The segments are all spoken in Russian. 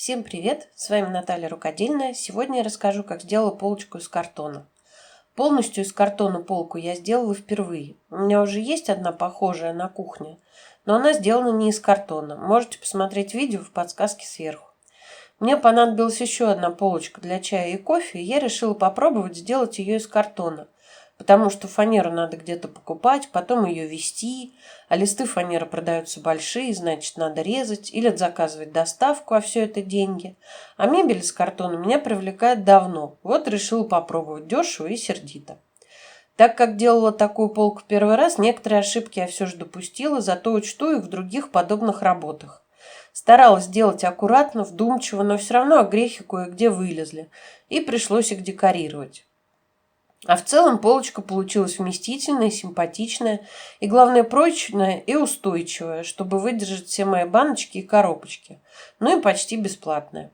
Всем привет! С вами Наталья Рукодельная. Сегодня я расскажу, как сделала полочку из картона. Полностью из картона полку я сделала впервые. У меня уже есть одна похожая на кухне, но она сделана не из картона. Можете посмотреть видео в подсказке сверху. Мне понадобилась еще одна полочка для чая и кофе, и я решила попробовать сделать ее из картона. Потому что фанеру надо где-то покупать, потом ее везти, а листы фанеры продаются большие, значит, надо резать или заказывать доставку, а все это деньги. А мебель из картона меня привлекает давно, вот решила попробовать дешево и сердито. Так как делала такую полку первый раз, некоторые ошибки я все же допустила, зато учту их в других подобных работах. Старалась делать аккуратно, вдумчиво, но все равно огрехи кое-где вылезли, и пришлось их декорировать. А в целом полочка получилась вместительная, симпатичная и, главное, прочная и устойчивая, чтобы выдержать все мои баночки и коробочки. Ну и почти бесплатная.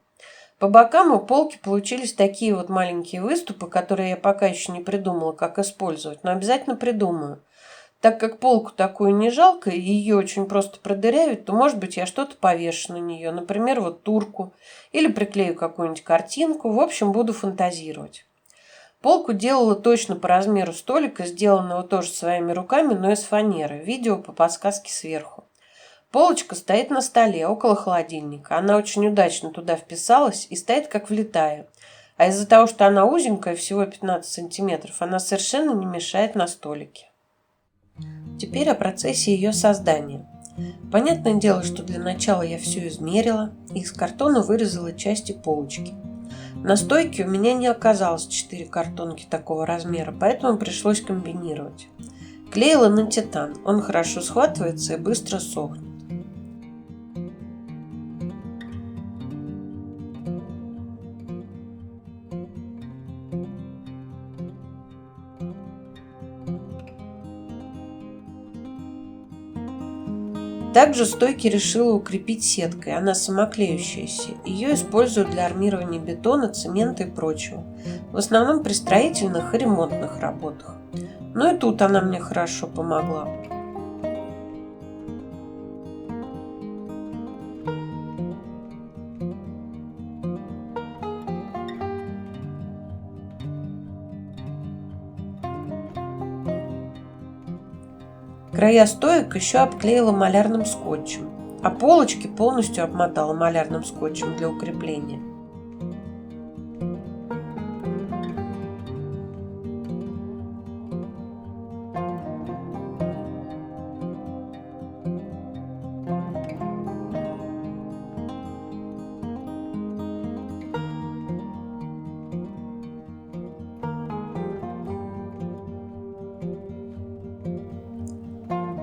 По бокам у полки получились такие вот маленькие выступы, которые я пока еще не придумала, как использовать, но обязательно придумаю. Так как полку такую не жалко и ее очень просто продырявить, то, может быть, я что-то повешу на нее, например, вот турку, или приклею какую-нибудь картинку, в общем, буду фантазировать. Полку делала точно по размеру столика, сделанного тоже своими руками, но из фанеры. Видео по подсказке сверху. Полочка стоит на столе, около холодильника. Она очень удачно туда вписалась и стоит как влитая. А из-за того, что она узенькая, всего 15 сантиметров, она совершенно не мешает на столике. Теперь о процессе ее создания. Понятное дело, что для начала я все измерила и из картона вырезала части полочки. На стойке у меня не оказалось 4 картонки такого размера, поэтому пришлось комбинировать. Клеила на титан, он хорошо схватывается и быстро сохнет. Также стойки решила укрепить сеткой, она самоклеющаяся. Ее используют для армирования бетона, цемента и прочего. В основном при строительных и ремонтных работах. Но и тут она мне хорошо помогла. Края стоек еще обклеила малярным скотчем, а полочки полностью обмотала малярным скотчем для укрепления.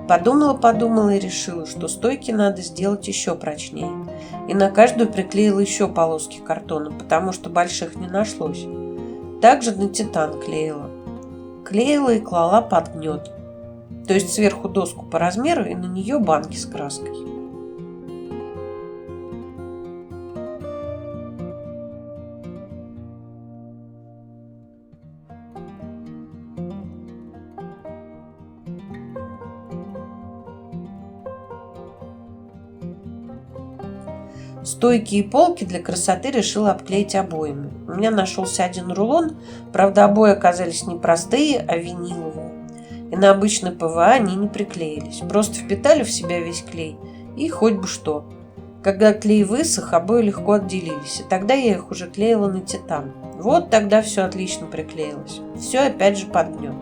Подумала и решила, что стойки надо сделать еще прочнее. И на каждую приклеила еще полоски картона, потому что больших не нашлось. Также на титан клеила. Клеила и клала под гнет. То есть сверху доску по размеру и на нее банки с краской. Стойки и полки для красоты решила обклеить обоями. У меня нашелся один рулон, правда обои оказались не простые, а виниловые. И на обычный ПВА они не приклеились, просто впитали в себя весь клей и хоть бы что. Когда клей высох, обои легко отделились, и тогда я их уже клеила на титан. Вот тогда все отлично приклеилось. Все опять же под гнет.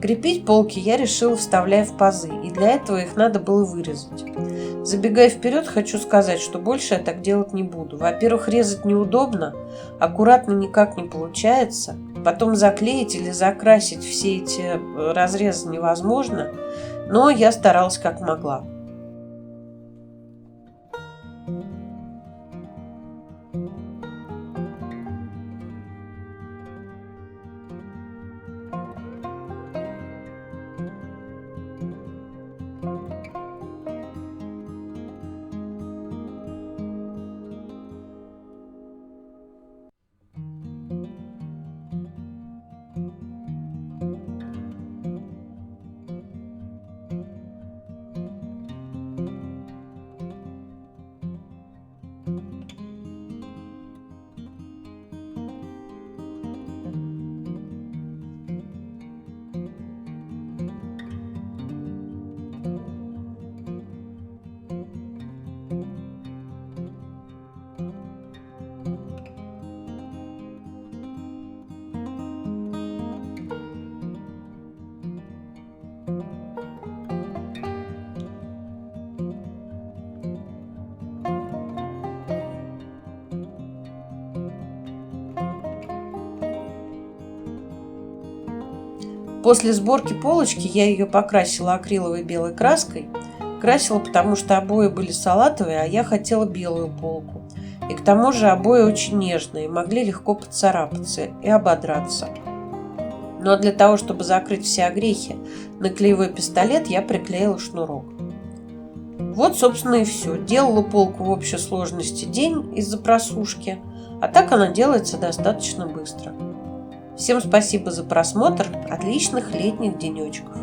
Крепить полки я решила, вставляя в пазы, и для этого их надо было вырезать. Забегая вперед, хочу сказать, что больше я так делать не буду. Во-первых, резать неудобно, аккуратно никак не получается, потом заклеить или закрасить все эти разрезы невозможно, но я старалась как могла. После сборки полочки я ее покрасила акриловой белой краской. Красила, потому что обои были салатовые, а я хотела белую полку. И к тому же обои очень нежные, могли легко поцарапаться и ободраться. Ну а для того, чтобы закрыть все огрехи, на клеевой пистолет я приклеила шнурок. Вот, собственно, и все. Делала полку в общей сложности день из-за просушки, а так она делается достаточно быстро. Всем спасибо за просмотр. Отличных летних денечков.